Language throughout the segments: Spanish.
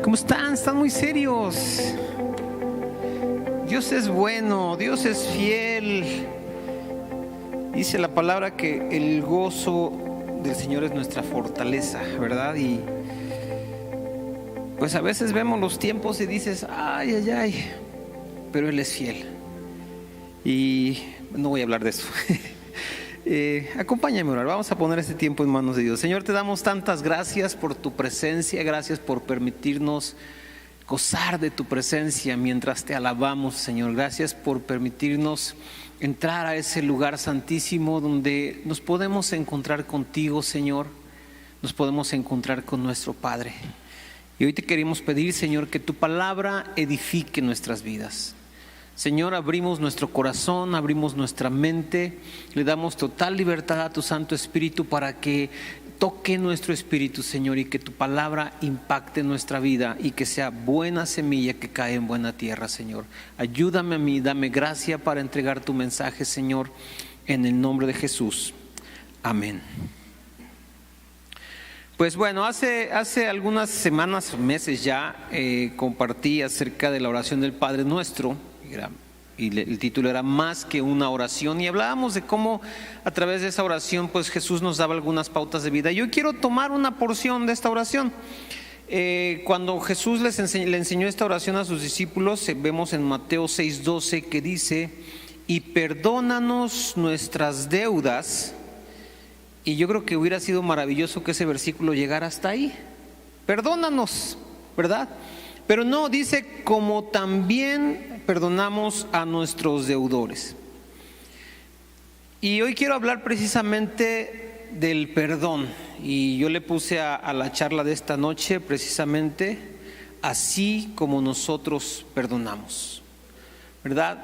¿Cómo están? Están muy serios. Dios es bueno, Dios es fiel. Dice la palabra que el gozo del Señor es nuestra fortaleza, ¿verdad? Y pues a veces vemos los tiempos y dices, ay, ay, ay, pero Él es fiel. Y no voy a hablar de eso. Acompáñame a orar. Vamos a poner este tiempo en manos de Dios. Señor, te damos tantas gracias por tu presencia. Gracias por permitirnos gozar de tu presencia mientras te alabamos, Señor. Gracias por permitirnos entrar a ese lugar santísimo donde nos podemos encontrar contigo, Señor. Nos podemos encontrar con nuestro Padre. Y hoy te queremos pedir, Señor, que tu palabra edifique nuestras vidas. Señor, abrimos nuestro corazón, abrimos nuestra mente, le damos total libertad a tu Santo Espíritu para que toque nuestro espíritu, Señor, y que tu palabra impacte nuestra vida y que sea buena semilla que cae en buena tierra, Señor. Ayúdame a mí, dame gracia para entregar tu mensaje, Señor, en el nombre de Jesús. Amén. Pues bueno, hace algunas semanas, meses ya, compartí acerca de la oración del Padre Nuestro. Y el título era Más que una oración, y hablábamos de cómo a través de esa oración pues Jesús nos daba algunas pautas de vida. Yo quiero tomar una porción de esta oración. Cuando Jesús le enseñó esta oración a sus discípulos, vemos en Mateo 6:12 que dice: y perdónanos nuestras deudas. Y yo creo que hubiera sido maravilloso que ese versículo llegara hasta ahí. Perdónanos, ¿verdad? Pero no, dice como también perdonamos a nuestros deudores. Y hoy quiero hablar precisamente del perdón. Y yo le puse a la charla de esta noche precisamente así como nosotros perdonamos, ¿verdad?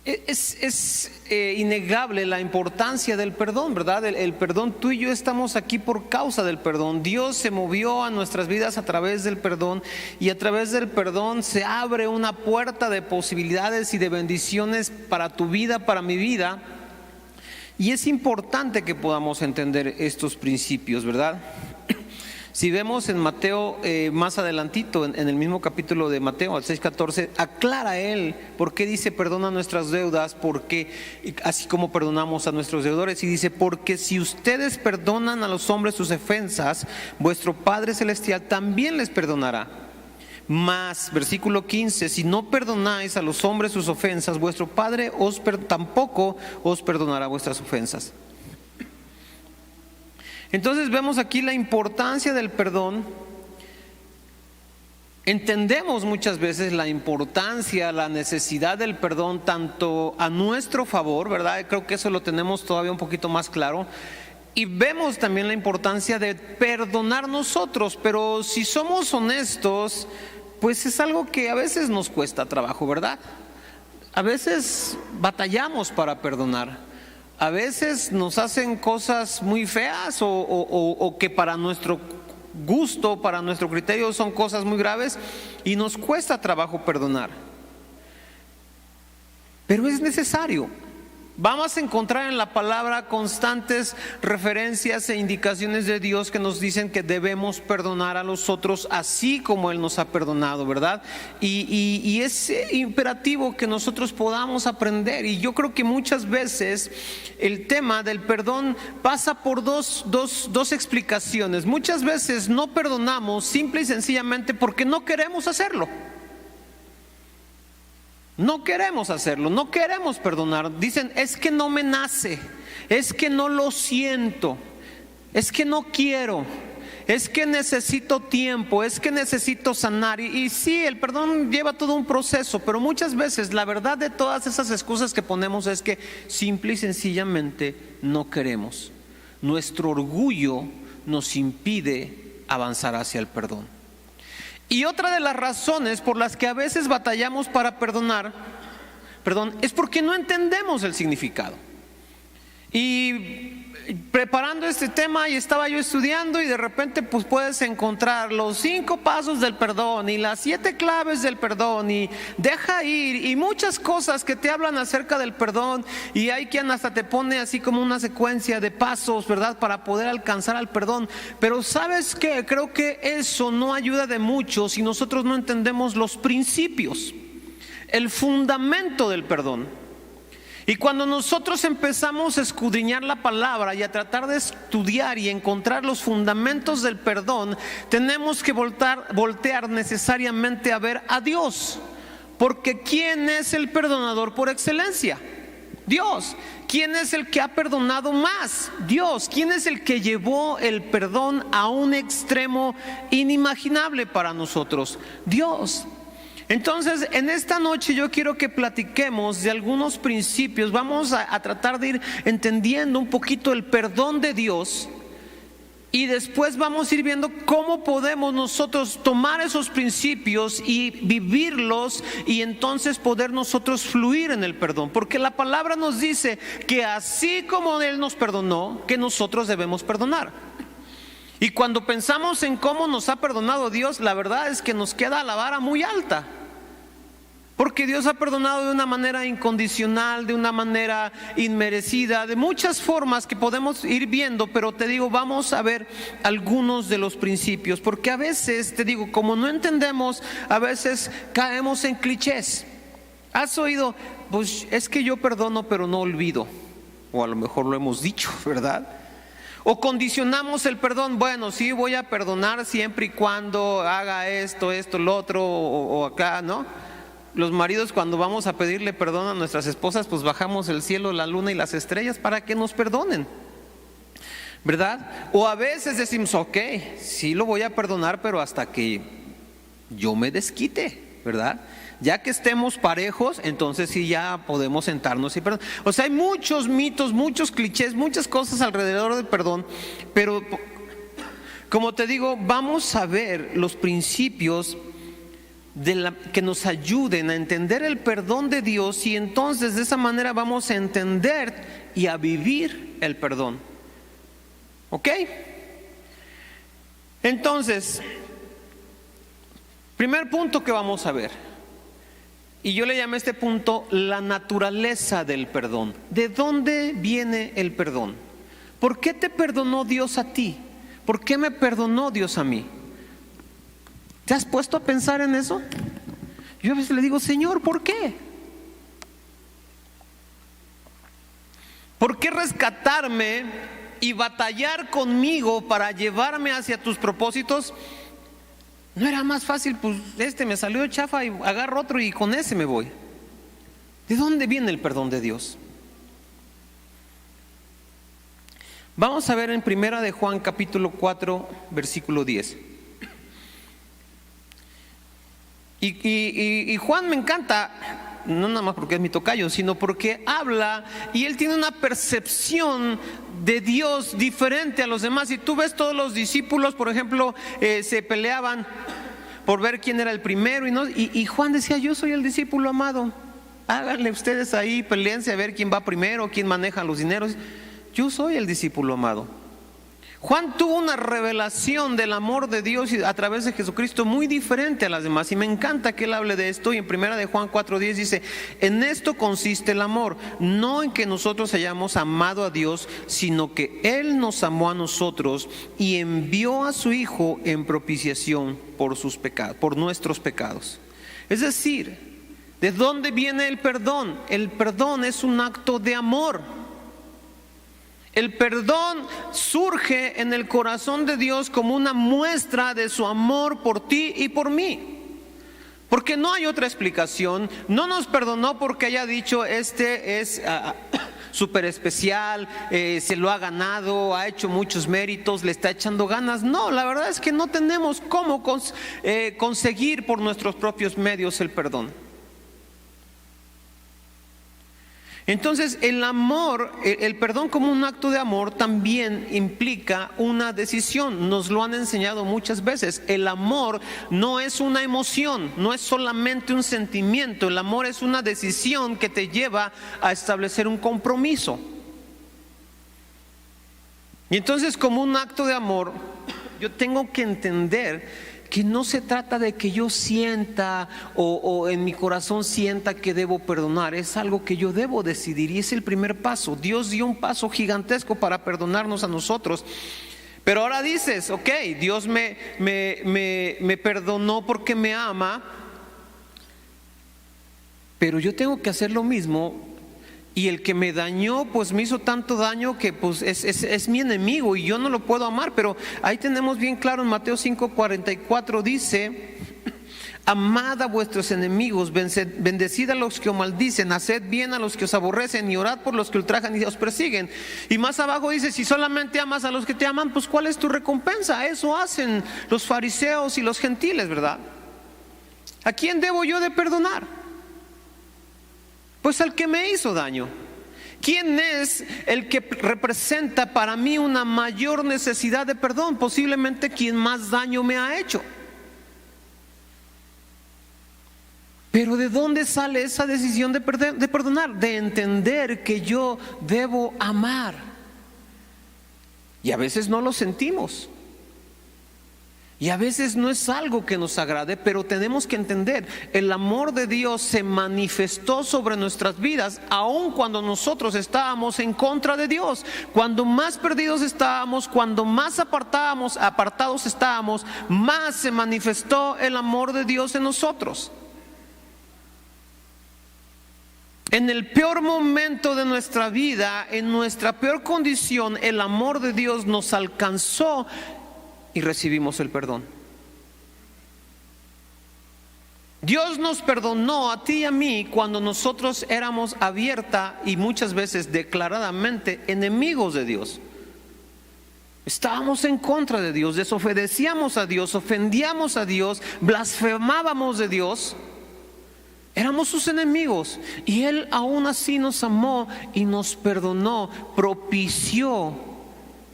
Es innegable la importancia del perdón, ¿verdad? El perdón, tú y yo estamos aquí por causa del perdón. Dios se movió a nuestras vidas a través del perdón, y a través del perdón se abre una puerta de posibilidades y de bendiciones para tu vida, para mi vida. Y es importante que podamos entender estos principios, ¿verdad? Si vemos en Mateo, más adelantito, en el mismo capítulo de Mateo, al 6:14, aclara él por qué dice perdona nuestras deudas, porque así como perdonamos a nuestros deudores. Y dice: porque si ustedes perdonan a los hombres sus ofensas, vuestro Padre Celestial también les perdonará. Mas, versículo 15, si no perdonáis a los hombres sus ofensas, vuestro Padre tampoco os perdonará vuestras ofensas. Entonces vemos aquí la importancia del perdón. Entendemos muchas veces la importancia, la necesidad del perdón tanto a nuestro favor, ¿verdad? Creo que eso lo tenemos todavía un poquito más claro. Y vemos también la importancia de perdonar nosotros, pero si somos honestos, pues es algo que a veces nos cuesta trabajo, ¿verdad? A veces batallamos para perdonar. A veces nos hacen cosas muy feas o que para nuestro gusto, para nuestro criterio son cosas muy graves y nos cuesta trabajo perdonar. Pero es necesario. Vamos a encontrar en la palabra constantes referencias e indicaciones de Dios que nos dicen que debemos perdonar a los otros así como Él nos ha perdonado, ¿verdad? Y es imperativo que nosotros podamos aprender. Y yo creo que muchas veces el tema del perdón pasa por dos explicaciones. Muchas veces no perdonamos simple y sencillamente porque no queremos hacerlo. No queremos hacerlo, no queremos perdonar. Dicen: es que no me nace, es que no lo siento, es que no quiero, es que necesito tiempo, es que necesito sanar. Y sí, el perdón lleva todo un proceso, pero muchas veces la verdad de todas esas excusas que ponemos es que simple y sencillamente no queremos. Nuestro orgullo nos impide avanzar hacia el perdón. Y otra de las razones por las que a veces batallamos para perdonar, es porque no entendemos el significado. Y preparando este tema y estaba yo estudiando y de repente pues puedes encontrar los 5 pasos del perdón y las 7 claves del perdón y deja ir y muchas cosas que te hablan acerca del perdón, y hay quien hasta te pone así como una secuencia de pasos, ¿verdad?, para poder alcanzar al perdón. Pero ¿sabes qué? Creo que eso no ayuda de mucho si nosotros no entendemos los principios, el fundamento del perdón. Y cuando nosotros empezamos a escudriñar la palabra y a tratar de estudiar y encontrar los fundamentos del perdón, tenemos que voltear necesariamente a ver a Dios. Porque ¿quién es el perdonador por excelencia? Dios. ¿Quién es el que ha perdonado más? Dios. ¿Quién es el que llevó el perdón a un extremo inimaginable para nosotros? Dios. Entonces, en esta noche yo quiero que platiquemos de algunos principios. Vamos a tratar de ir entendiendo un poquito el perdón de Dios, y después vamos a ir viendo cómo podemos nosotros tomar esos principios y vivirlos, y entonces poder nosotros fluir en el perdón. Porque la palabra nos dice que así como Él nos perdonó, que nosotros debemos perdonar. Y cuando pensamos en cómo nos ha perdonado Dios, la verdad es que nos queda la vara muy alta. Porque Dios ha perdonado de una manera incondicional, de una manera inmerecida, de muchas formas que podemos ir viendo. Pero te digo, vamos a ver algunos de los principios. Porque a veces, te digo, como no entendemos, a veces caemos en clichés. ¿Has oído? Pues es que yo perdono pero no olvido. O a lo mejor lo hemos dicho, ¿verdad? O condicionamos el perdón. Bueno, sí voy a perdonar siempre y cuando haga esto, lo otro, o acá, ¿no? Los maridos, cuando vamos a pedirle perdón a nuestras esposas, pues bajamos el cielo, la luna y las estrellas para que nos perdonen, ¿verdad? O a veces decimos, ok, sí lo voy a perdonar, pero hasta que yo me desquite, ¿verdad? Ya que estemos parejos, entonces sí ya podemos sentarnos y perdonar. O sea, hay muchos mitos, muchos clichés, muchas cosas alrededor del perdón. Pero como te digo, vamos a ver los principios que nos ayuden a entender el perdón de Dios, y entonces de esa manera vamos a entender y a vivir el perdón. ¿Ok? Entonces, primer punto que vamos a ver, y yo le llamé a este punto la naturaleza del perdón. ¿De dónde viene el perdón? ¿Por qué te perdonó Dios a ti? ¿Por qué me perdonó Dios a mí? ¿Te has puesto a pensar en eso? Yo a veces le digo, Señor, ¿por qué? ¿Por qué rescatarme y batallar conmigo para llevarme hacia tus propósitos? ¿No era más fácil, pues me salió chafa y agarro otro y con ese me voy? ¿De dónde viene el perdón de Dios? Vamos a ver en Primera de Juan capítulo 4 versículo 10. Y Juan me encanta, no nada más porque es mi tocayo, sino porque habla y él tiene una percepción de Dios diferente a los demás. Y tú ves todos los discípulos, por ejemplo, se peleaban por ver quién era el primero, y Juan decía, yo soy el discípulo amado, háganle ustedes ahí, peleense a ver quién va primero, quién maneja los dineros. Yo soy el discípulo amado. Juan tuvo una revelación del amor de Dios a través de Jesucristo muy diferente a las demás, y me encanta que él hable de esto. Y en Primera de Juan 4:10 dice, en esto consiste el amor, no en que nosotros hayamos amado a Dios, sino que Él nos amó a nosotros y envió a su Hijo en propiciación por sus pecados, por nuestros pecados. Es decir, ¿de dónde viene el perdón? El perdón es un acto de amor. El perdón surge en el corazón de Dios como una muestra de su amor por ti y por mí. Porque no hay otra explicación. No nos perdonó porque haya dicho, este es súper especial, se lo ha ganado, ha hecho muchos méritos, le está echando ganas. No, la verdad es que no tenemos cómo conseguir por nuestros propios medios el perdón. Entonces el amor, el perdón como un acto de amor también implica una decisión. Nos lo han enseñado muchas veces. El amor no es una emoción, no es solamente un sentimiento. El amor es una decisión que te lleva a establecer un compromiso. Y entonces, como un acto de amor, yo tengo que entender que no se trata de que yo sienta o en mi corazón sienta que debo perdonar. Es algo que yo debo decidir, y es el primer paso. Dios dio un paso gigantesco para perdonarnos a nosotros. Pero ahora dices, ok, Dios me perdonó porque me ama, pero yo tengo que hacer lo mismo. Y el que me dañó, pues me hizo tanto daño que pues es mi enemigo y yo no lo puedo amar. Pero ahí tenemos bien claro en Mateo 5:44, dice: amad a vuestros enemigos, bendecid a los que os maldicen, haced bien a los que os aborrecen y orad por los que ultrajan y os persiguen. Y más abajo dice: si solamente amas a los que te aman, pues ¿cuál es tu recompensa? Eso hacen los fariseos y los gentiles, ¿verdad? ¿A quién debo yo de perdonar? Pues al que me hizo daño. ¿Quién es el que representa para mí una mayor necesidad de perdón? Posiblemente quien más daño me ha hecho. Pero ¿de dónde sale esa decisión de perdonar? De entender que yo debo amar. Y a veces no lo sentimos. Y a veces no es algo que nos agrade, pero tenemos que entender, el amor de Dios se manifestó sobre nuestras vidas, aun cuando nosotros estábamos en contra de Dios. Cuando más perdidos estábamos, cuando más apartados estábamos, más se manifestó el amor de Dios en nosotros. En el peor momento de nuestra vida, en nuestra peor condición, el amor de Dios nos alcanzó y recibimos el perdón. Dios nos perdonó a ti y a mí cuando nosotros éramos abierta y muchas veces declaradamente enemigos de Dios. Estábamos en contra de Dios, desobedecíamos a Dios, ofendíamos a Dios, blasfemábamos de Dios. Éramos sus enemigos y Él aún así nos amó y nos perdonó, propició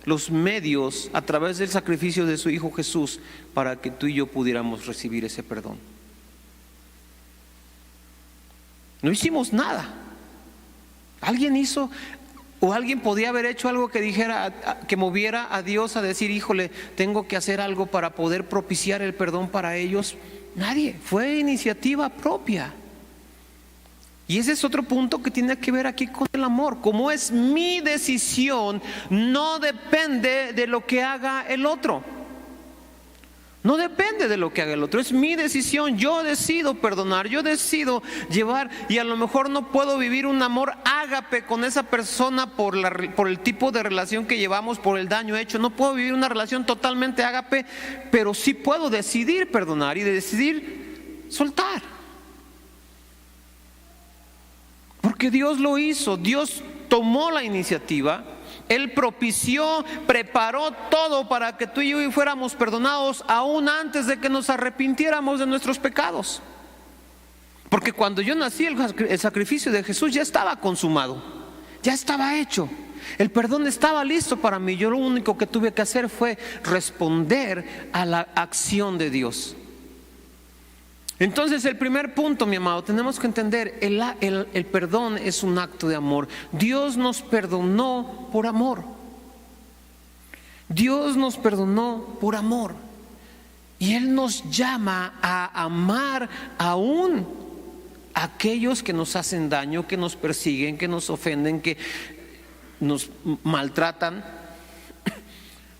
los medios a través del sacrificio de su Hijo Jesús para que tú y yo pudiéramos recibir ese perdón. No hicimos nada. Alguien hizo, o alguien podía haber hecho algo que dijera, que moviera a Dios a decir: híjole, tengo que hacer algo para poder propiciar el perdón para ellos. Nadie, fue iniciativa propia. Y ese es otro punto que tiene que ver aquí con el amor. Como es mi decisión, no depende de lo que haga el otro. No depende de lo que haga el otro, es mi decisión. Yo decido perdonar, yo decido llevar, y a lo mejor no puedo vivir un amor ágape con esa persona por el tipo de relación que llevamos, por el daño hecho. No puedo vivir una relación totalmente ágape, pero sí puedo decidir perdonar y decidir soltar. Porque Dios lo hizo, Dios tomó la iniciativa, Él propició, preparó todo para que tú y yo fuéramos perdonados aún antes de que nos arrepintiéramos de nuestros pecados. Porque cuando yo nací, el sacrificio de Jesús ya estaba consumado, ya estaba hecho. El perdón estaba listo para mí. Yo lo único que tuve que hacer fue responder a la acción de Dios. Entonces, el primer punto, mi amado, tenemos que entender, el perdón es un acto de amor. Dios nos perdonó por amor. Dios nos perdonó por amor. Y Él nos llama a amar aún a aquellos que nos hacen daño, que nos persiguen, que nos ofenden, que nos maltratan.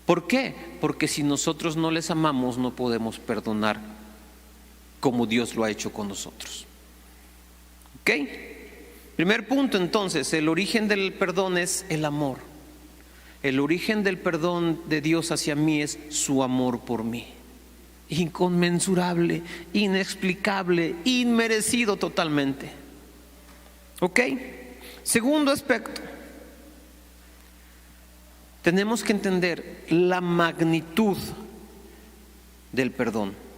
¿Por qué? Porque si nosotros no les amamos, no podemos perdonar como Dios lo ha hecho con nosotros. ¿Ok? Primer punto, entonces, el origen del perdón es el amor. El origen del perdón de Dios hacia mí es su amor por mí. Inconmensurable, inexplicable, inmerecido totalmente. ¿Ok? Segundo aspecto. Tenemos que entender la magnitud del perdón.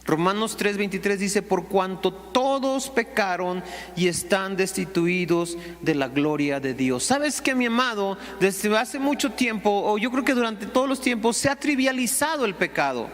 Romanos 3:23 dice: por cuanto todos pecaron y están destituidos de la gloria de Dios. ¿Sabes qué, mi amado? Desde hace mucho tiempo, o yo creo que durante todos los tiempos, se ha trivializado el pecado.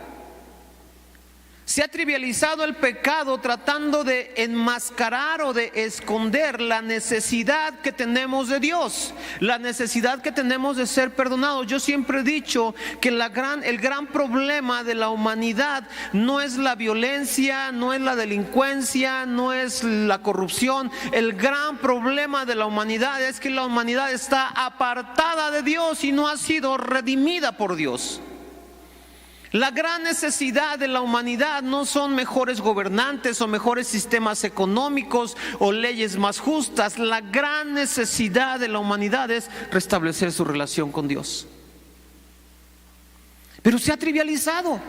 Se ha trivializado el pecado tratando de enmascarar o de esconder la necesidad que tenemos de Dios, la necesidad que tenemos de ser perdonados. Yo siempre he dicho que el gran problema de la humanidad no es la violencia, no es la delincuencia, no es la corrupción. El gran problema de la humanidad es que la humanidad está apartada de Dios y no ha sido redimida por Dios. La gran necesidad de la humanidad no son mejores gobernantes o mejores sistemas económicos o leyes más justas. La gran necesidad de la humanidad es restablecer su relación con Dios. Pero se ha trivializado.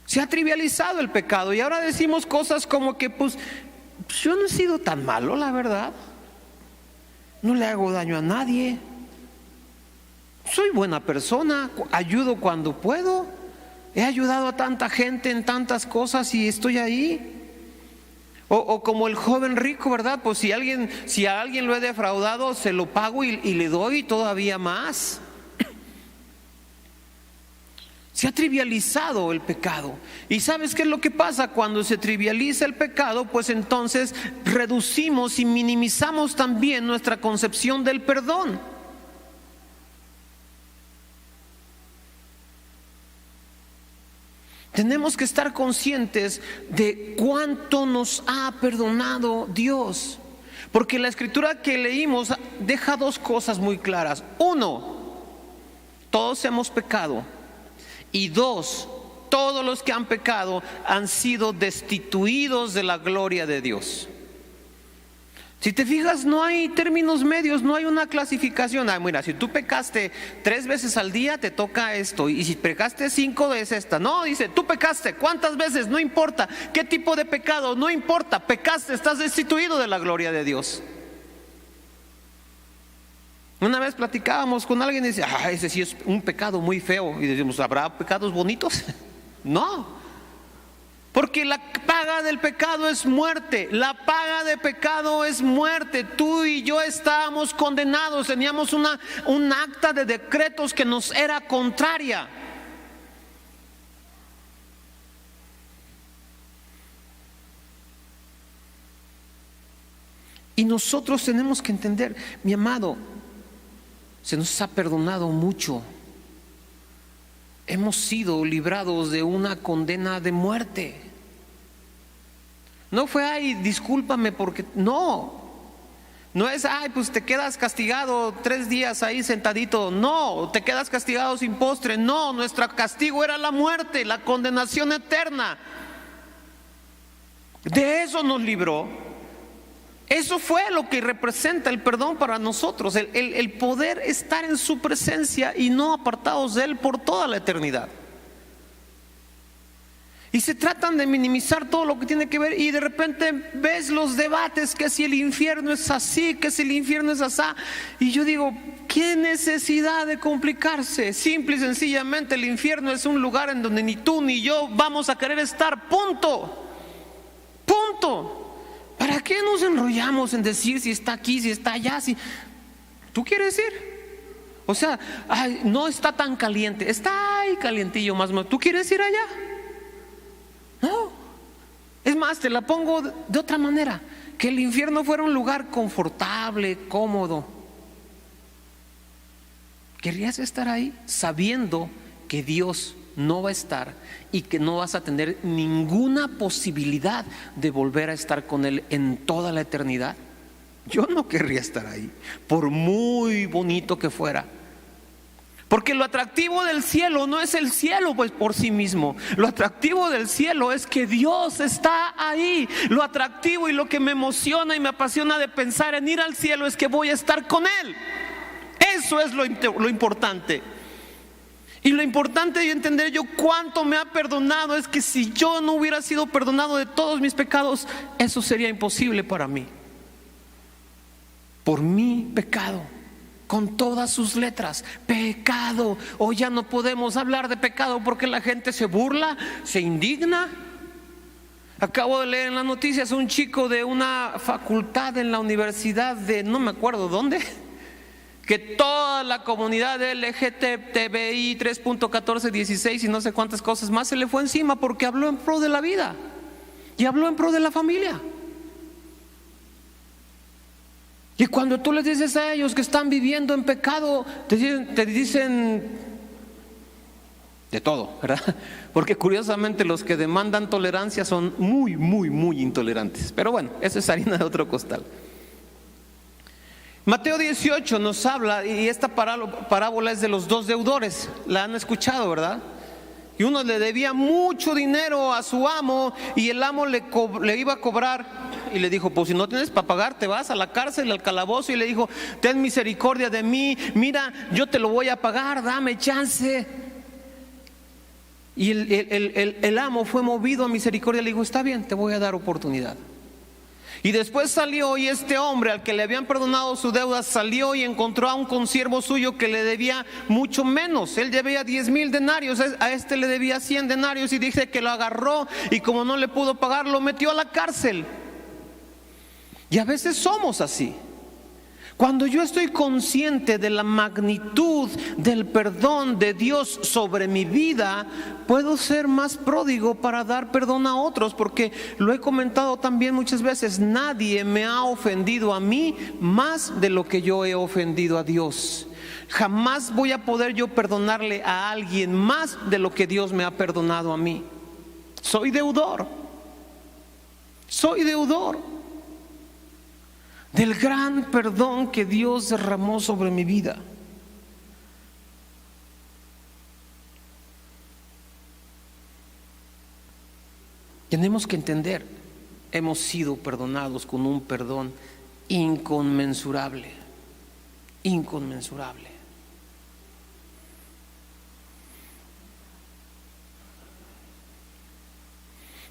Se ha trivializado el pecado y ahora decimos cosas como que pues yo no he sido tan malo, la verdad. No le hago daño a nadie. Soy buena persona, ayudo cuando puedo, he ayudado a tanta gente en tantas cosas y estoy ahí. O como el joven rico, ¿verdad? Pues si a alguien lo he defraudado, se lo pago y le doy todavía más. Se ha trivializado el pecado. ¿Y sabes qué es lo que pasa? Cuando se trivializa el pecado, pues entonces reducimos y minimizamos también nuestra concepción del perdón. Tenemos que estar conscientes de cuánto nos ha perdonado Dios. Porque la escritura que leímos deja dos cosas muy claras. Uno, todos hemos pecado. Y dos, todos los que han pecado han sido destituidos de la gloria de Dios. Si te fijas, no hay términos medios, no hay una clasificación. Mira, si tú pecaste 3 veces al día, te toca esto. Y si pecaste 5 veces esta. No, dice, tú pecaste, ¿cuántas veces? No importa. ¿Qué tipo de pecado? No importa. Pecaste, estás destituido de la gloria de Dios. Una vez platicábamos con alguien y dice, ese sí es un pecado muy feo. Y decimos, ¿habrá pecados bonitos? No. Porque la paga del pecado es muerte. La paga de pecado es muerte. Tú y yo estábamos condenados. Teníamos un acta de decretos que nos era contraria. Y nosotros tenemos que entender, mi amado, se nos ha perdonado mucho. Hemos sido librados de una condena de muerte. No fue, discúlpame porque no es, pues te quedas castigado 3 días ahí sentadito. No, te quedas castigado sin postre. No, nuestro castigo era la muerte, la condenación eterna. De eso nos libró. Eso fue lo que representa el perdón para nosotros, el poder estar en su presencia y no apartados de Él por toda la eternidad. Y se tratan de minimizar todo lo que tiene que ver y de repente ves los debates, que si el infierno es así, que si el infierno es asá. Y yo digo, ¿qué necesidad de complicarse? Simple y sencillamente el infierno es un lugar en donde ni tú ni yo vamos a querer estar, punto. Punto. ¿Para qué nos enrollamos en decir si está aquí, si está allá? Si ¿tú quieres ir? O sea, no está tan caliente, está ahí calientillo más o menos. ¿Tú quieres ir allá? No. Es más, te la pongo de otra manera. Que el infierno fuera un lugar confortable, cómodo. ¿Querrías estar ahí sabiendo que Dios no va a estar y que no vas a tener ninguna posibilidad de volver a estar con Él en toda la eternidad? Yo no querría estar ahí, por muy bonito que fuera. Porque lo atractivo del cielo no es el cielo pues por sí mismo. Lo atractivo del cielo es que Dios está ahí. Lo atractivo y lo que me emociona y me apasiona de pensar en ir al cielo es que voy a estar con Él. Eso es lo importante. Y lo importante de entender yo cuánto me ha perdonado es que si yo no hubiera sido perdonado de todos mis pecados, eso sería imposible para mí. Por mi pecado, con todas sus letras, pecado. Hoy ya no podemos hablar de pecado porque la gente se burla, se indigna. Acabo de leer en las noticias un chico de una facultad en la universidad de no me acuerdo dónde. que toda la comunidad LGTBI 3.1416 y no sé cuántas cosas más se le fue encima porque habló en pro de la vida y habló en pro de la familia. Y cuando tú les dices a ellos que están viviendo en pecado, te dicen de todo, ¿verdad? Porque curiosamente los que demandan tolerancia son muy, muy, muy intolerantes. Pero bueno, eso es harina de otro costal. Mateo 18 nos habla, y esta parábola es de los dos deudores, la han escuchado, ¿verdad? Y uno le debía mucho dinero a su amo y el amo le iba a cobrar y le dijo, pues si no tienes para pagar te vas a la cárcel, al calabozo. Y le dijo, ten misericordia de mí, mira, yo te lo voy a pagar, dame chance. Y el amo fue movido a misericordia, le dijo, está bien, te voy a dar oportunidad. Y después salió, y este hombre al que le habían perdonado su deuda salió y encontró a un consiervo suyo que le debía mucho menos. Él debía 10,000 denarios, a este le debía 100 denarios, y dice que lo agarró y como no le pudo pagar lo metió a la cárcel. Y a veces somos así. Cuando yo estoy consciente de la magnitud del perdón de Dios sobre mi vida, puedo ser más pródigo para dar perdón a otros, porque lo he comentado también muchas veces, nadie me ha ofendido a mí más de lo que yo he ofendido a Dios. Jamás voy a poder yo perdonarle a alguien más de lo que Dios me ha perdonado a mí. Soy deudor del gran perdón que Dios derramó sobre mi vida. Tenemos que entender, hemos sido perdonados con un perdón inconmensurable.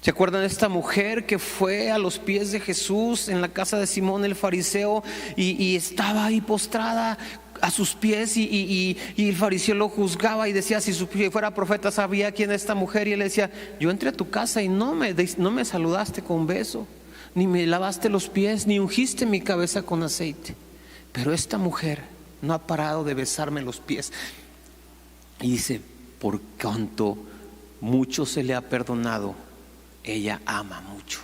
¿Se acuerdan de esta mujer que fue a los pies de Jesús en la casa de Simón el fariseo y estaba ahí postrada a sus pies y el fariseo lo juzgaba y decía, si fuera profeta sabía quién es esta mujer? Y él le decía, yo entré a tu casa y no me saludaste con beso, ni me lavaste los pies, ni ungiste mi cabeza con aceite, pero esta mujer no ha parado de besarme los pies. Y dice, por cuanto mucho se le ha perdonado, ella ama mucho.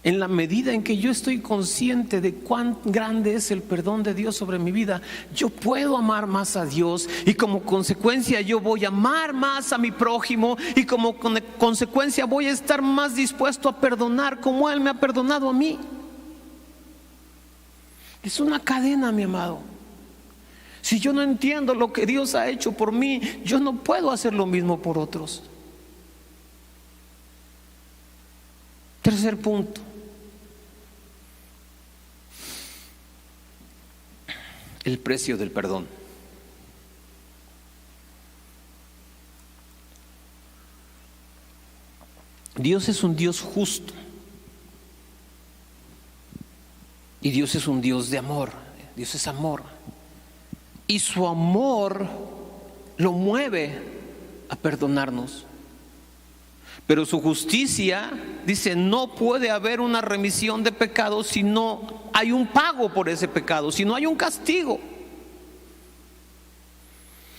En la medida en que yo estoy consciente de cuán grande es el perdón de Dios sobre mi vida, yo puedo amar más a Dios y como consecuencia yo voy a amar más a mi prójimo y como consecuencia voy a estar más dispuesto a perdonar como Él me ha perdonado a mí. Es una cadena, mi amado. Si yo no entiendo lo que Dios ha hecho por mí, yo no puedo hacer lo mismo por otros. Tercer punto. El precio del perdón. Dios es un Dios justo. Y Dios es un Dios de amor. Dios es amor. Y su amor lo mueve a perdonarnos. Pero su justicia dice, no puede haber una remisión de pecados si no hay un pago por ese pecado, si no hay un castigo.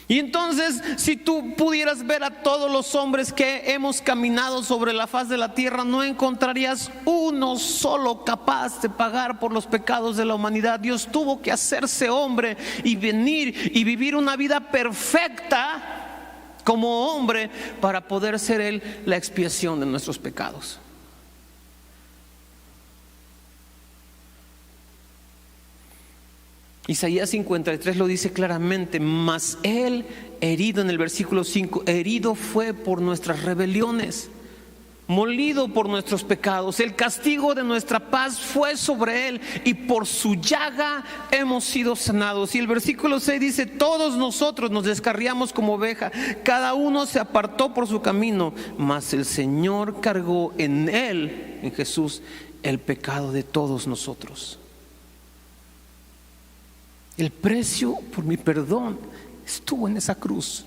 Y entonces, si tú pudieras ver a todos los hombres que hemos caminado sobre la faz de la tierra, no encontrarías uno solo capaz de pagar por los pecados de la humanidad. Dios tuvo que hacerse hombre y venir y vivir una vida perfecta como hombre para poder ser Él la expiación de nuestros pecados. Isaías 53 lo dice claramente, mas Él herido, en el versículo 5, herido fue por nuestras rebeliones, molido por nuestros pecados, el castigo de nuestra paz fue sobre Él y por su llaga hemos sido sanados. Y el versículo 6 dice, todos nosotros nos descarriamos como oveja, cada uno se apartó por su camino, mas el Señor cargó en Él, en Jesús, el pecado de todos nosotros. El precio por mi perdón estuvo en esa cruz.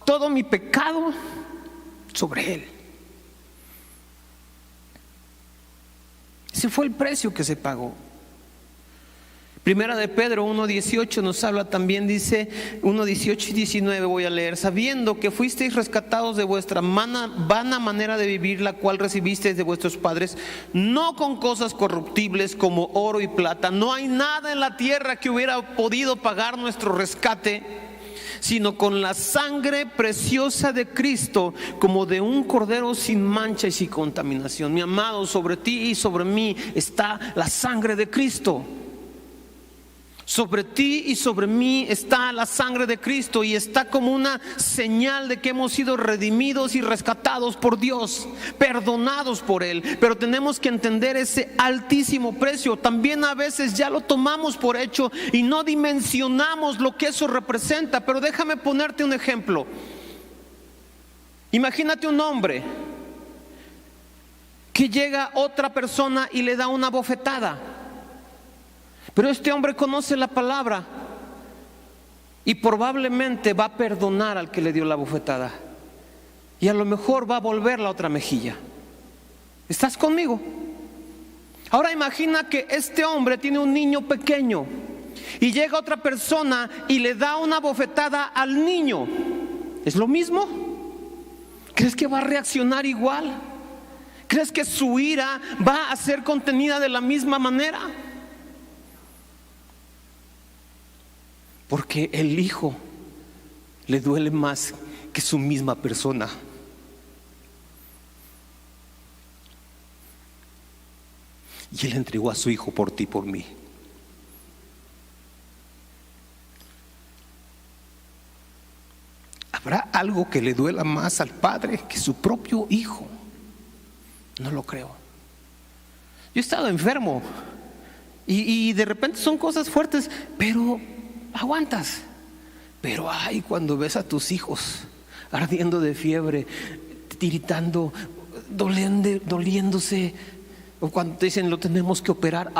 Todo mi pecado sobre Él. Ese fue el precio que se pagó. Primera de Pedro 1:18 nos habla también, dice 1:18 y 19, voy a leer: sabiendo que fuisteis rescatados de vuestra vana manera de vivir, la cual recibisteis de vuestros padres, no con cosas corruptibles como oro y plata. No hay nada en la tierra que hubiera podido pagar nuestro rescate, sino con la sangre preciosa de Cristo, como de un cordero sin mancha y sin contaminación. Mi amado, sobre ti y sobre mí está la sangre de Cristo. Sobre ti y sobre mí está la sangre de Cristo, y está como una señal de que hemos sido redimidos y rescatados por Dios, perdonados por Él. Pero tenemos que entender ese altísimo precio. También a veces ya lo tomamos por hecho y no dimensionamos lo que eso representa. Pero déjame ponerte un ejemplo. Imagínate un hombre que llega a otra persona y le da una bofetada. Pero este hombre conoce la palabra y probablemente va a perdonar al que le dio la bofetada, y a lo mejor va a volver la otra mejilla. ¿Estás conmigo? Ahora imagina que este hombre tiene un niño pequeño y llega otra persona y le da una bofetada al niño. ¿Es lo mismo? ¿Crees que va a reaccionar igual? ¿Crees que su ira va a ser contenida de la misma manera? Porque el hijo le duele más que su misma persona. Y Él entregó a su hijo por ti y por mí. ¿Habrá algo que le duela más al padre que su propio hijo? No lo creo. Yo he estado enfermo y de repente son cosas fuertes, pero aguantas. Pero ay, cuando ves a tus hijos ardiendo de fiebre, tiritando, doliéndose, o cuando te dicen lo tenemos que operar,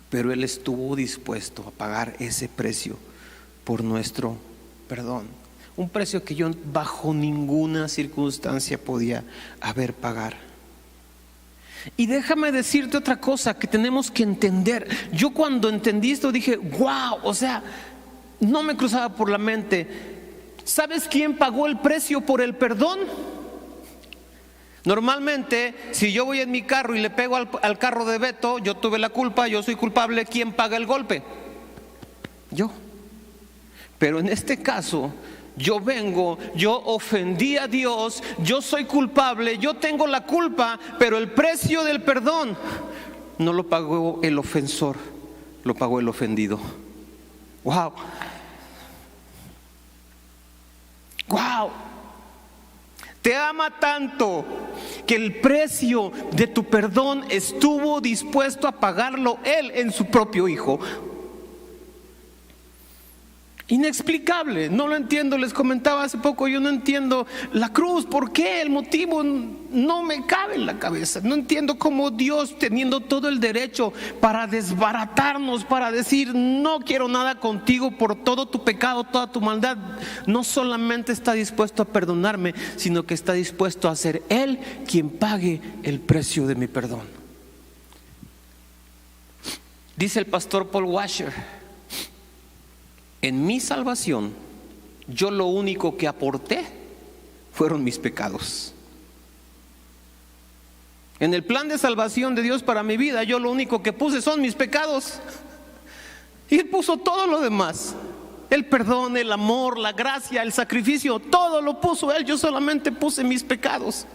pero Él estuvo dispuesto a pagar ese precio por nuestro perdón, un precio que yo bajo ninguna circunstancia podía haber pagar. Y déjame decirte otra cosa que tenemos que entender. Yo cuando entendí esto dije, wow, o sea, no me cruzaba por la mente. ¿Sabes quién pagó el precio por el perdón? Normalmente, si yo voy en mi carro y le pego al carro de Beto, yo tuve la culpa, yo soy culpable. ¿Quién paga el golpe? Yo. Pero en este caso, yo vengo, yo ofendí a Dios, yo soy culpable, yo tengo la culpa, pero el precio del perdón no lo pagó el ofensor, lo pagó el ofendido. Wow. Wow. Te ama tanto que el precio de tu perdón estuvo dispuesto a pagarlo Él en su propio hijo. Inexplicable, no lo entiendo. Les comentaba hace poco, yo no entiendo la cruz. ¿Por qué? El motivo no me cabe en la cabeza. No entiendo cómo Dios, teniendo todo el derecho para desbaratarnos, para decir no quiero nada contigo por todo tu pecado, toda tu maldad, no solamente está dispuesto a perdonarme, sino que está dispuesto a ser Él quien pague el precio de mi perdón. Dice el pastor Paul Washer: en mi salvación, yo lo único que aporté fueron mis pecados. En el plan de salvación de Dios para mi vida, yo lo único que puse son mis pecados. Y Él puso todo lo demás: el perdón, el amor, la gracia, el sacrificio, todo lo puso Él. Yo solamente puse mis pecados.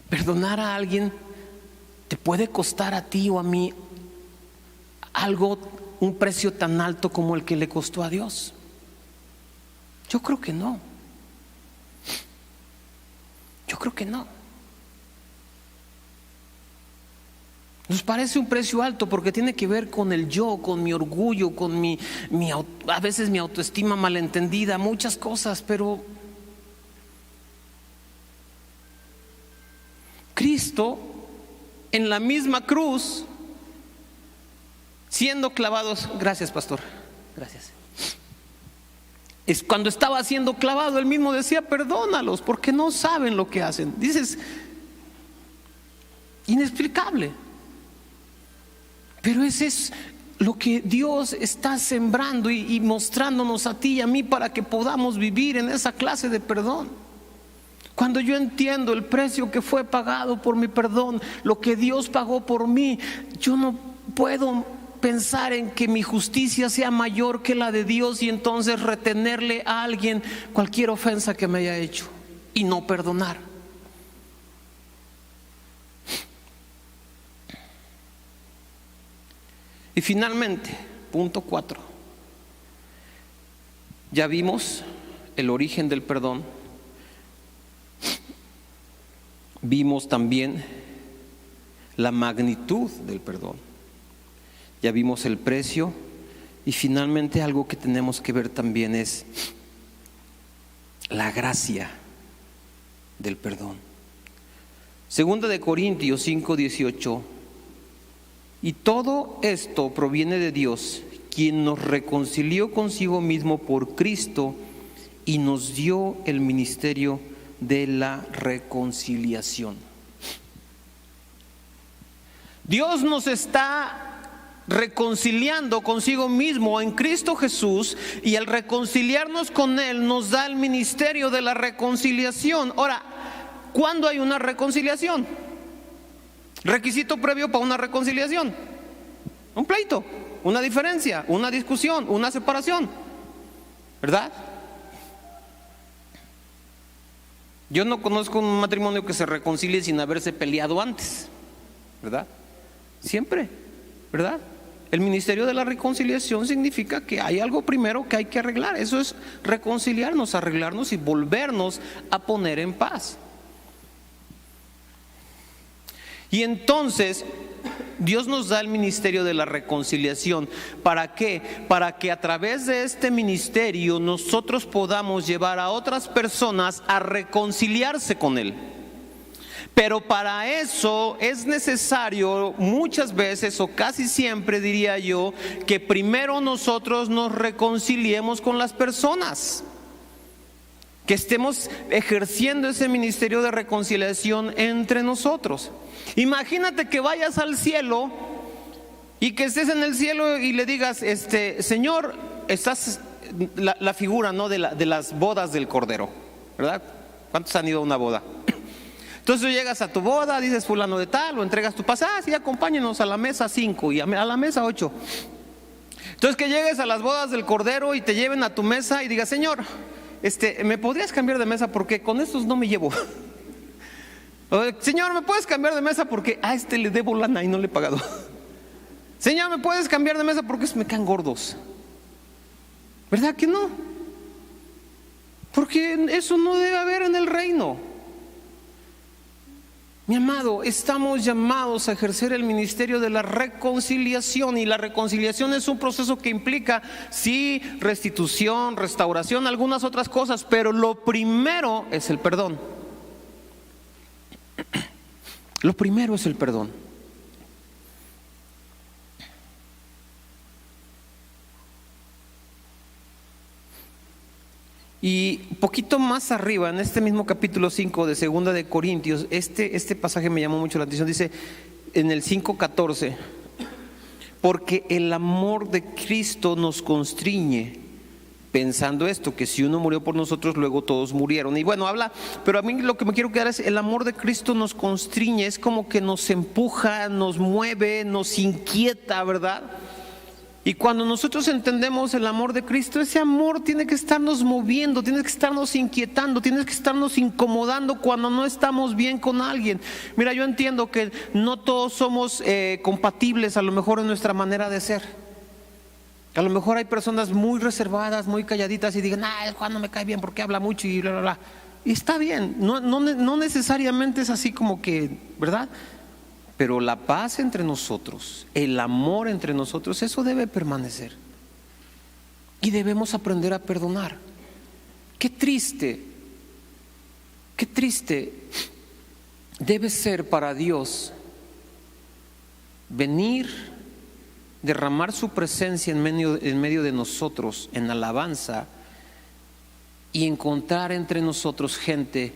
Perdonar a alguien te puede costar a ti o a mí algo, un precio tan alto como el que le costó a Dios. Yo creo que no. Yo creo que no. Nos parece un precio alto porque tiene que ver con el yo, con mi orgullo, con a veces mi autoestima malentendida, muchas cosas, pero Cristo en la misma cruz siendo clavados, gracias pastor, gracias. Es cuando estaba siendo clavado, él mismo decía, perdónalos porque no saben lo que hacen. Dices, inexplicable. Pero ese es lo que Dios está sembrando y mostrándonos a ti y a mí para que podamos vivir en esa clase de perdón. Cuando yo entiendo el precio que fue pagado por mi perdón, lo que Dios pagó por mí, yo no puedo pensar en que mi justicia sea mayor que la de Dios y entonces retenerle a alguien cualquier ofensa que me haya hecho y no perdonar. Y finalmente, punto 4. Ya vimos el origen del perdón. Vimos también la magnitud del perdón. Ya vimos el precio. Y finalmente algo que tenemos que ver también es la gracia del perdón. Segunda de Corintios 5:18. Y todo esto proviene de Dios, quien nos reconcilió consigo mismo por Cristo y nos dio el ministerio de la reconciliación. Dios nos está reconciliando consigo mismo en Cristo Jesús, y al reconciliarnos con Él nos da el ministerio de la reconciliación. Ahora, ¿cuándo hay una reconciliación? Requisito previo para una reconciliación: un pleito, una diferencia, una discusión, una separación, ¿verdad? Yo no conozco un matrimonio que se reconcilie sin haberse peleado antes, ¿verdad? Siempre, ¿verdad? El ministerio de la reconciliación significa que hay algo primero que hay que arreglar. Eso es reconciliarnos, arreglarnos y volvernos a poner en paz. Y entonces Dios nos da el ministerio de la reconciliación. ¿Para qué? Para que a través de este ministerio nosotros podamos llevar a otras personas a reconciliarse con Él. Pero para eso es necesario muchas veces, o casi siempre diría yo, que primero nosotros nos reconciliemos con las personas, que estemos ejerciendo ese ministerio de reconciliación entre nosotros. Imagínate que vayas al cielo y que estés en el cielo y le digas, Señor, estás la figura, ¿no?, de las bodas del Cordero, ¿verdad? ¿Cuántos han ido a una boda? Entonces tú llegas a tu boda, dices fulano de tal, o entregas tu pasaje, sí, acompáñenos a la mesa 5 y a la mesa 8. Entonces que llegues a las bodas del Cordero y te lleven a tu mesa y digas, Señor, ¿me podrías cambiar de mesa porque con estos no me llevo? Señor, ¿me puedes cambiar de mesa porque a le debo lana y no le he pagado? Señor, ¿me puedes cambiar de mesa porque me caen gordos? ¿Verdad que no? Porque eso no debe haber en el reino. Mi amado, estamos llamados a ejercer el ministerio de la reconciliación, y la reconciliación es un proceso que implica, sí, restitución, restauración, algunas otras cosas, pero lo primero es el perdón. Lo primero es el perdón. Y poquito más arriba, en este mismo capítulo 5 de Segunda de Corintios, este pasaje me llamó mucho la atención. Dice en el 5:14, porque el amor de Cristo nos constriñe, pensando esto, que si uno murió por nosotros, luego todos murieron. Y bueno, habla, pero a mí lo que me quiero quedar es, el amor de Cristo nos constriñe, es como que nos empuja, nos mueve, nos inquieta, ¿verdad? Y cuando nosotros entendemos el amor de Cristo, ese amor tiene que estarnos moviendo, tiene que estarnos inquietando, tiene que estarnos incomodando cuando no estamos bien con alguien. Mira, yo entiendo que no todos somos compatibles a lo mejor en nuestra manera de ser. A lo mejor hay personas muy reservadas, muy calladitas y digan, Juan no me cae bien porque habla mucho y bla, bla, bla. Y está bien, no necesariamente es así como que, ¿verdad? Pero la paz entre nosotros, el amor entre nosotros, eso debe permanecer. Y debemos aprender a perdonar. Qué triste debe ser para Dios venir derramar su presencia en medio de nosotros, en alabanza, y encontrar entre nosotros gente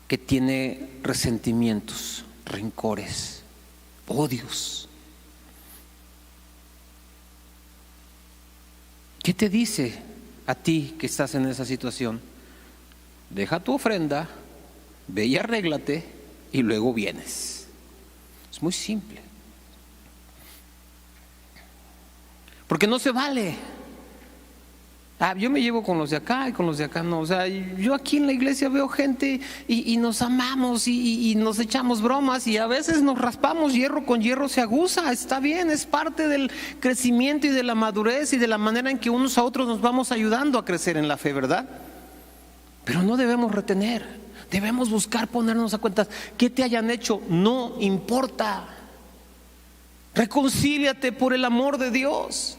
que tiene resentimientos, rencores, odios. ¿Qué te dice a ti que estás en esa situación? Deja tu ofrenda, ve y arréglate y luego vienes. Es muy simple. Porque no se vale. Yo me llevo con los de acá y con los de acá no. O sea, yo aquí en la iglesia veo gente y nos amamos y nos echamos bromas y a veces nos raspamos, hierro con hierro se aguza. Está bien, es parte del crecimiento y de la madurez y de la manera en que unos a otros nos vamos ayudando a crecer en la fe, ¿verdad? Pero no debemos retener, debemos buscar ponernos a cuentas. ¿Qué te hayan hecho? No importa. Reconcíliate por el amor de Dios.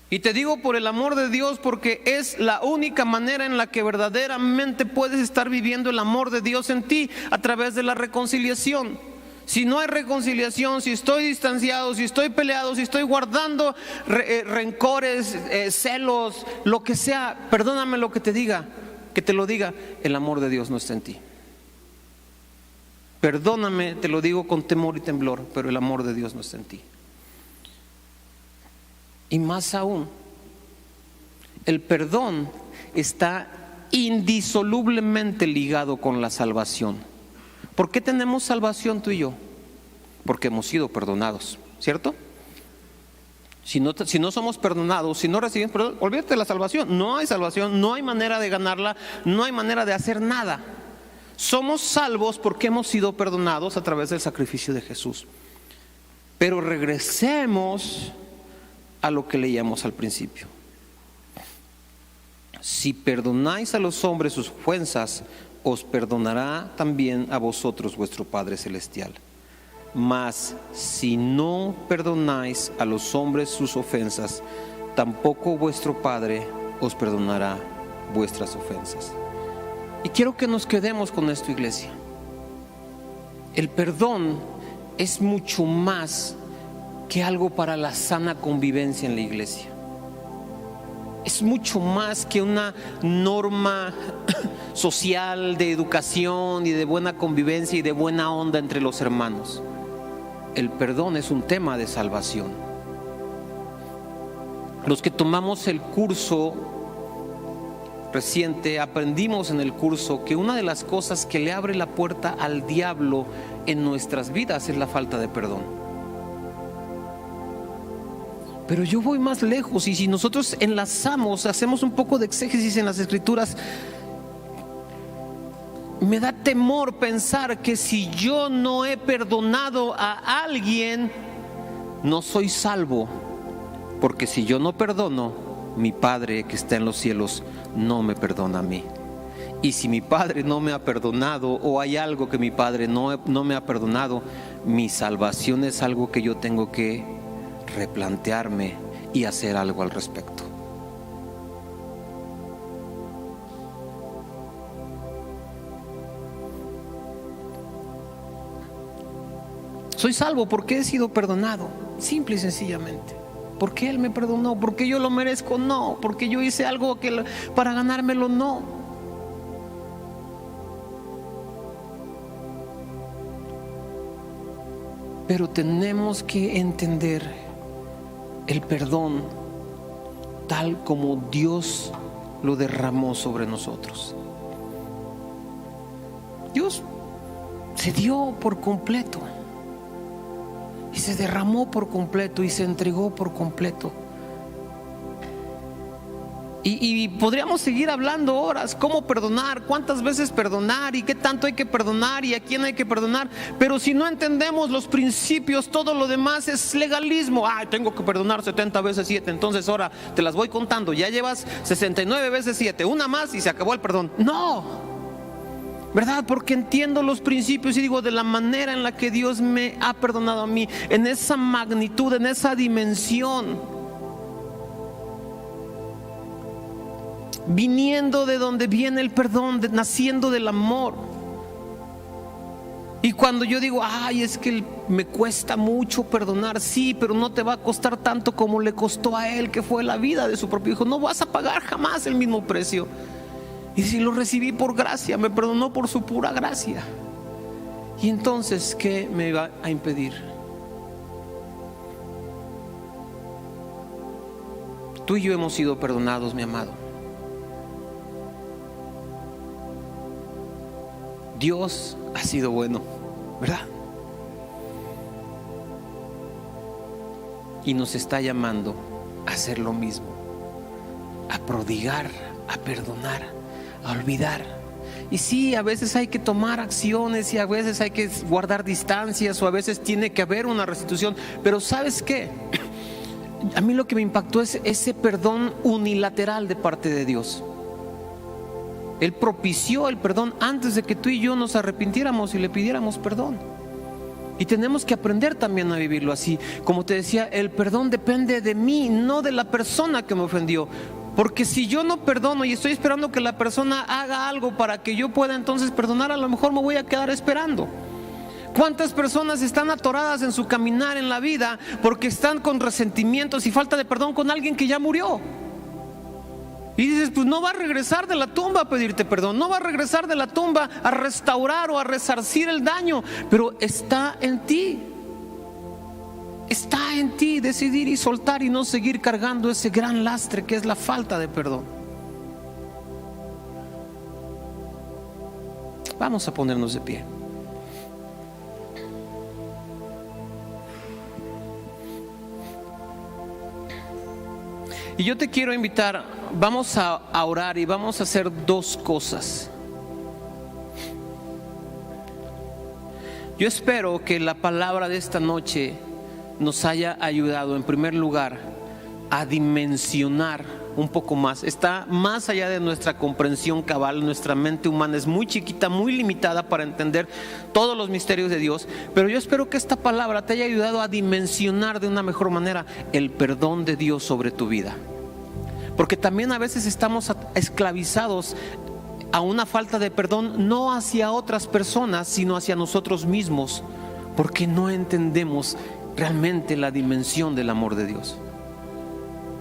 Y te digo por el amor de Dios porque es la única manera en la que verdaderamente puedes estar viviendo el amor de Dios en ti, a través de la reconciliación. Si no hay reconciliación, si estoy distanciado, si estoy peleado, si estoy guardando rencores, celos, lo que sea, perdóname lo que te diga, que te lo diga, el amor de Dios no está en ti. Perdóname, te lo digo con temor y temblor, pero el amor de Dios no está en ti. Y más aún, el perdón está indisolublemente ligado con la salvación. ¿Por qué tenemos salvación tú y yo? Porque hemos sido perdonados, ¿cierto? Si no somos perdonados, si no recibimos perdón, olvídate de la salvación. No hay salvación, no hay manera de ganarla, no hay manera de hacer nada. Somos salvos porque hemos sido perdonados a través del sacrificio de Jesús. Pero regresemos a lo que leíamos al principio. Si perdonáis a los hombres sus ofensas, os perdonará también a vosotros vuestro Padre Celestial. Mas si no perdonáis a los hombres sus ofensas, tampoco vuestro Padre os perdonará vuestras ofensas. Y quiero que nos quedemos con esto, iglesia. El perdón es mucho más que algo para la sana convivencia en la iglesia. Es mucho más que una norma social de educación y de buena convivencia y de buena onda entre los hermanos. El perdón es un tema de salvación. Los que tomamos el curso reciente, aprendimos en el curso que una de las cosas que le abre la puerta al diablo en nuestras vidas es la falta de perdón. Pero yo voy más lejos, y si nosotros enlazamos, hacemos un poco de exégesis en las escrituras, me da temor pensar que si yo no he perdonado a alguien, no soy salvo. Porque si yo no perdono, mi Padre que está en los cielos no me perdona a mí. Y si mi Padre no me ha perdonado, o hay algo que mi Padre no me ha perdonado, mi salvación es algo que yo tengo que replantearme y hacer algo al respecto. Soy salvo porque he sido perdonado, simple y sencillamente. ¿Porque Él me perdonó? ¿Porque yo lo merezco? No. ¿Porque yo hice algo para ganármelo? No. Pero tenemos que entender el perdón tal como Dios lo derramó sobre nosotros. Dios se dio por completo y se derramó por completo y se entregó por completo. Y podríamos seguir hablando horas, cómo perdonar, cuántas veces perdonar y qué tanto hay que perdonar y a quién hay que perdonar. Pero si no entendemos los principios, todo lo demás es legalismo. Tengo que perdonar 70 veces 7, entonces ahora te las voy contando. Ya llevas 69 veces 7, una más y se acabó el perdón. No, ¿verdad? Porque entiendo los principios y digo, de la manera en la que Dios me ha perdonado a mí, en esa magnitud, en esa dimensión, viniendo de donde viene el perdón, naciendo del amor. Y cuando yo digo, ay, es que me cuesta mucho perdonar, sí, pero no te va a costar tanto como le costó a él, que fue la vida de su propio hijo. No vas a pagar jamás el mismo precio. Y si lo recibí por gracia, me perdonó por su pura gracia. Y entonces, ¿qué me va a impedir? Tú y yo hemos sido perdonados, mi amado. Dios ha sido bueno, ¿verdad? Y nos está llamando a hacer lo mismo, a prodigar, a perdonar, a olvidar. Y sí, a veces hay que tomar acciones y a veces hay que guardar distancias o a veces tiene que haber una restitución. Pero ¿sabes qué? A mí lo que me impactó es ese perdón unilateral de parte de Dios. Él propició el perdón antes de que tú y yo nos arrepintiéramos y le pidiéramos perdón. Y tenemos que aprender también a vivirlo así. Como te decía, el perdón depende de mí, no de la persona que me ofendió. Porque si yo no perdono y estoy esperando que la persona haga algo para que yo pueda entonces perdonar, a lo mejor me voy a quedar esperando. ¿Cuántas personas están atoradas en su caminar en la vida porque están con resentimientos y falta de perdón con alguien que ya murió? Y dices, pues no va a regresar de la tumba a pedirte perdón, no va a regresar de la tumba a restaurar o a resarcir el daño, pero está en ti. Está en ti decidir y soltar y no seguir cargando ese gran lastre que es la falta de perdón. Vamos a ponernos de pie. Y yo te quiero invitar, vamos a orar y vamos a hacer dos cosas. Yo espero que la palabra de esta noche nos haya ayudado, en primer lugar, a dimensionar un poco más. Está más allá de nuestra comprensión cabal. Nuestra mente humana es muy chiquita, muy limitada para entender todos los misterios de Dios. Pero yo espero que esta palabra te haya ayudado a dimensionar de una mejor manera el perdón de Dios sobre tu vida. Porque también a veces estamos esclavizados a una falta de perdón, no hacia otras personas, sino hacia nosotros mismos, porque no entendemos realmente la dimensión del amor de Dios.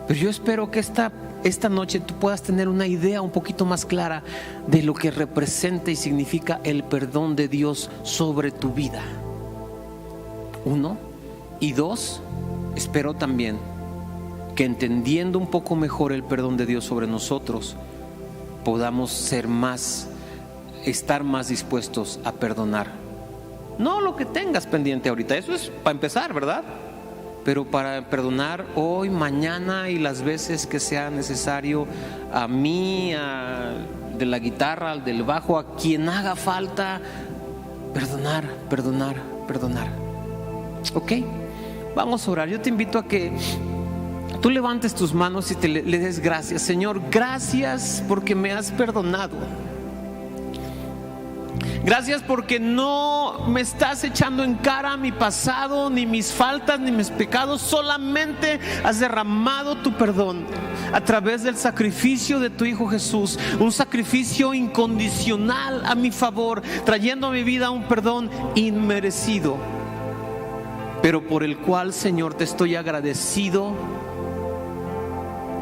Pero yo espero que esta noche tú puedas tener una idea un poquito más clara de lo que representa y significa el perdón de Dios sobre tu vida. Uno. Y dos, espero también que entendiendo un poco mejor el perdón de Dios sobre nosotros, podamos estar más dispuestos a perdonar. No lo que tengas pendiente ahorita, eso es para empezar, ¿verdad? Pero para perdonar hoy, mañana y las veces que sea necesario, a mí, de la guitarra, al del bajo, a quien haga falta, perdonar. ¿Ok? Vamos a orar. Yo te invito a que tú levantes tus manos y le des gracias. Señor, gracias porque me has perdonado. Gracias porque no me estás echando en cara mi pasado, ni mis faltas, ni mis pecados. Solamente has derramado tu perdón a través del sacrificio de tu Hijo Jesús. Un sacrificio incondicional a mi favor, trayendo a mi vida un perdón inmerecido, pero por el cual, Señor, te estoy agradecido,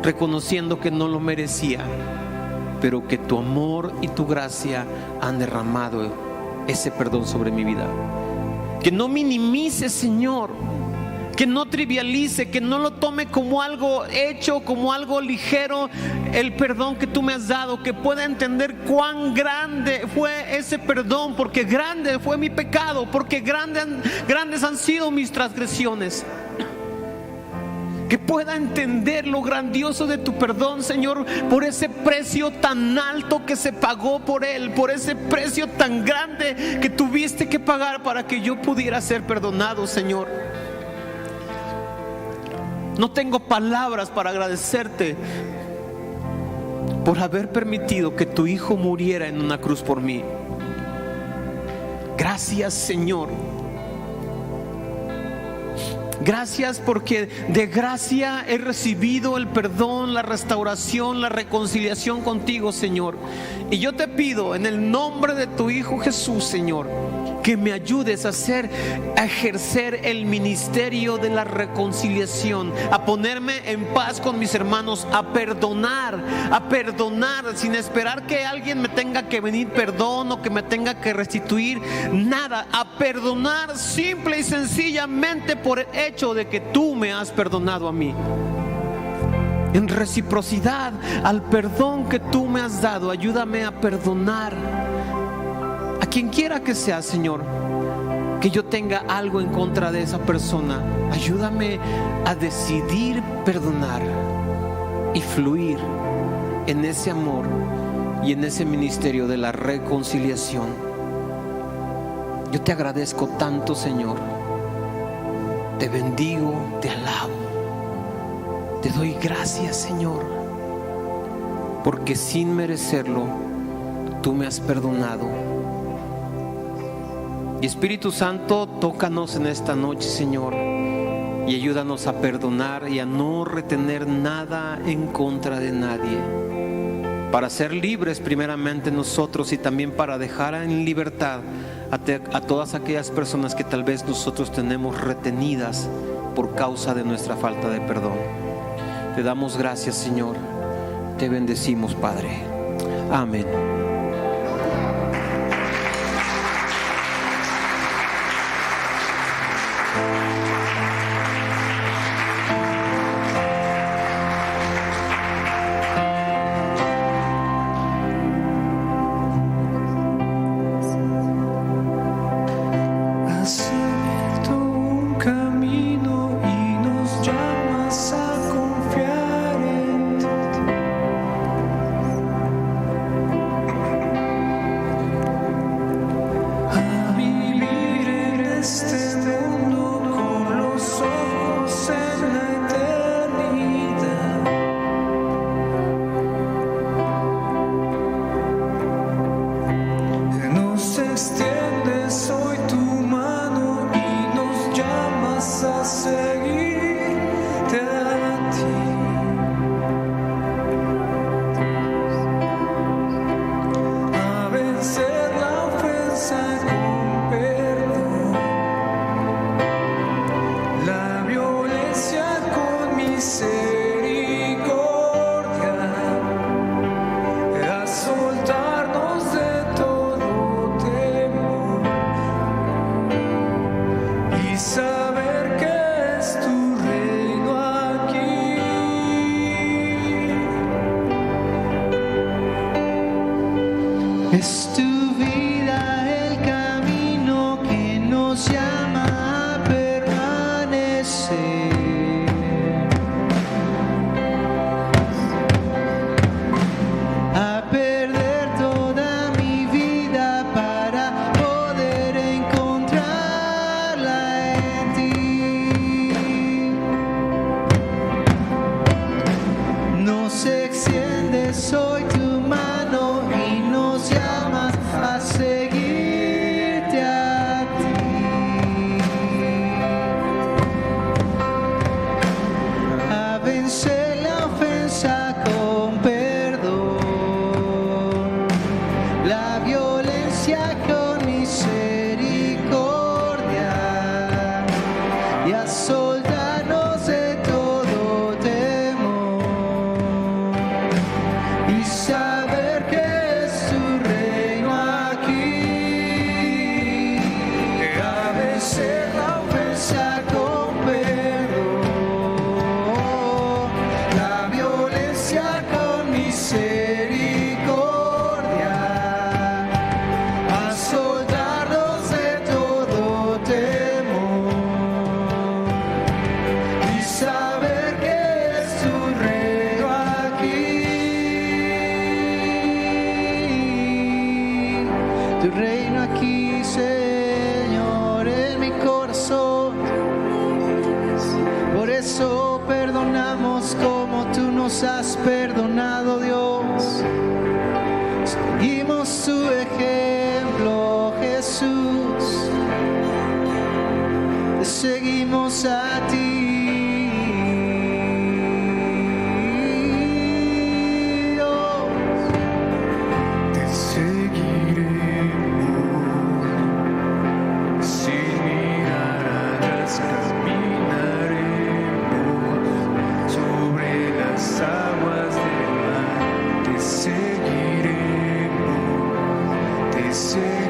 reconociendo que no lo merecía, pero que tu amor y tu gracia han derramado ese perdón sobre mi vida. Que no minimice, Señor, que no trivialice, que no lo tome como algo hecho, como algo ligero, el perdón que tú me has dado. Que pueda entender cuán grande fue ese perdón, porque grande fue mi pecado, porque grandes han sido mis transgresiones. Que pueda entender lo grandioso de tu perdón, Señor, por ese precio tan alto que se pagó por Él, por ese precio tan grande que tuviste que pagar para que yo pudiera ser perdonado, Señor. No tengo palabras para agradecerte por haber permitido que tu Hijo muriera en una cruz por mí. Gracias, Señor. Gracias porque de gracia he recibido el perdón, la restauración, la reconciliación contigo, Señor. Y yo te pido en el nombre de tu Hijo Jesús, Señor, que me ayudes a ejercer el ministerio de la reconciliación, a ponerme en paz con mis hermanos, a perdonar sin esperar que alguien me tenga que venir perdón o que me tenga que restituir nada, a perdonar simple y sencillamente por el hecho de que tú me has perdonado a mí. En reciprocidad al perdón que tú me has dado, ayúdame a perdonar a quien quiera que sea, Señor, que yo tenga algo en contra de esa persona. Ayúdame a decidir perdonar y fluir en ese amor y en ese ministerio de la reconciliación. Yo te agradezco tanto, Señor. Te bendigo, te alabo. Te doy gracias, Señor, porque sin merecerlo, tú me has perdonado. Y Espíritu Santo, tócanos en esta noche, Señor, y ayúdanos a perdonar y a no retener nada en contra de nadie, para ser libres primeramente nosotros y también para dejar en libertad a todas aquellas personas que tal vez nosotros tenemos retenidas por causa de nuestra falta de perdón. Te damos gracias, Señor. Te bendecimos, Padre. Amén. Es tu vida el camino que nos llama a permanecer, a perder toda mi vida para poder encontrarla en ti. Nos extiendes hoy tu mano y nos llamas a seguirte a ti, a vencer la ofensa con perdón, la violencia con misericordia y a soltarnos de todo temor y saber que es tu reino aquí, a vencer la ofensa con perdón, la violencia con misericordia, a soltarnos de todo temor y saber que es tu reino aquí, tu reino aquí, Señor, en mi corazón. Por eso perdonamos como tú nos has perdonado, Dios. Seguimos tu ejemplo, Jesús. Te seguimos a ti, Dios. Te seguiremos. aguas del mar, te seguiremos, te seguiremos.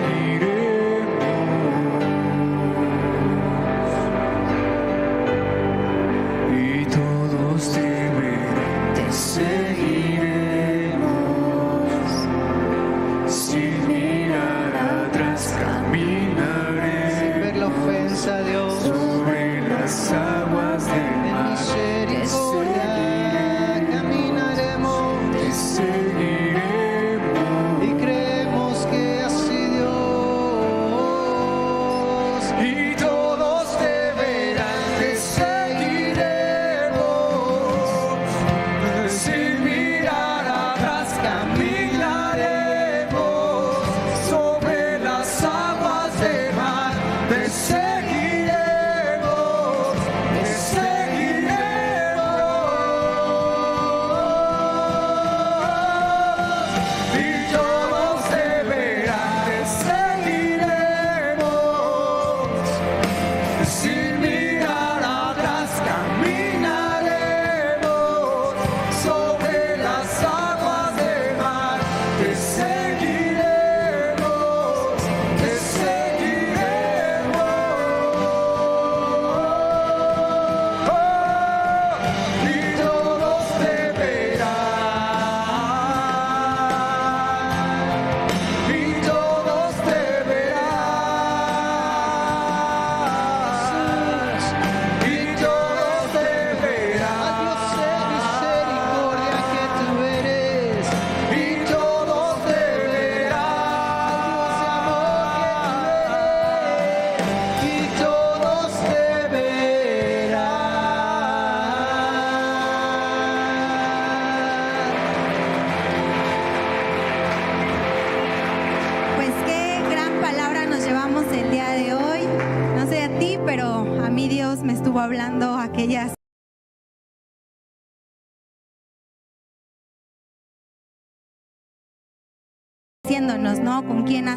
Y todos te verán, te seguiremos. Sin mirar atrás caminaré. Sin ver la ofensa a Dios. Sobre las aguas del mar. Misericordia caminaremos. Te seguiremos. Y creemos que así Dios. Y todos te verán, te seguiremos. Sin mirar atrás caminaremos. Sobre las aguas del mar. Te seguiremos. Te seguiremos. Y todos te verán, te seguiremos. Sin mirar atrás caminaremos. Sobre las aguas del mar. Te seguiremos. Te seguiremos. Y todos te verán. Y todos te verán. Y todos te verán. Dios de misericordia que tú eres. Y todos te verán. Dios de amor que tú eres. Y todos te verán. Pues qué gran palabra nos llevamos el día de hoy. No sé a ti, pero a mí Dios me estuvo hablando aquellas diciéndonos, ¿no? Con quién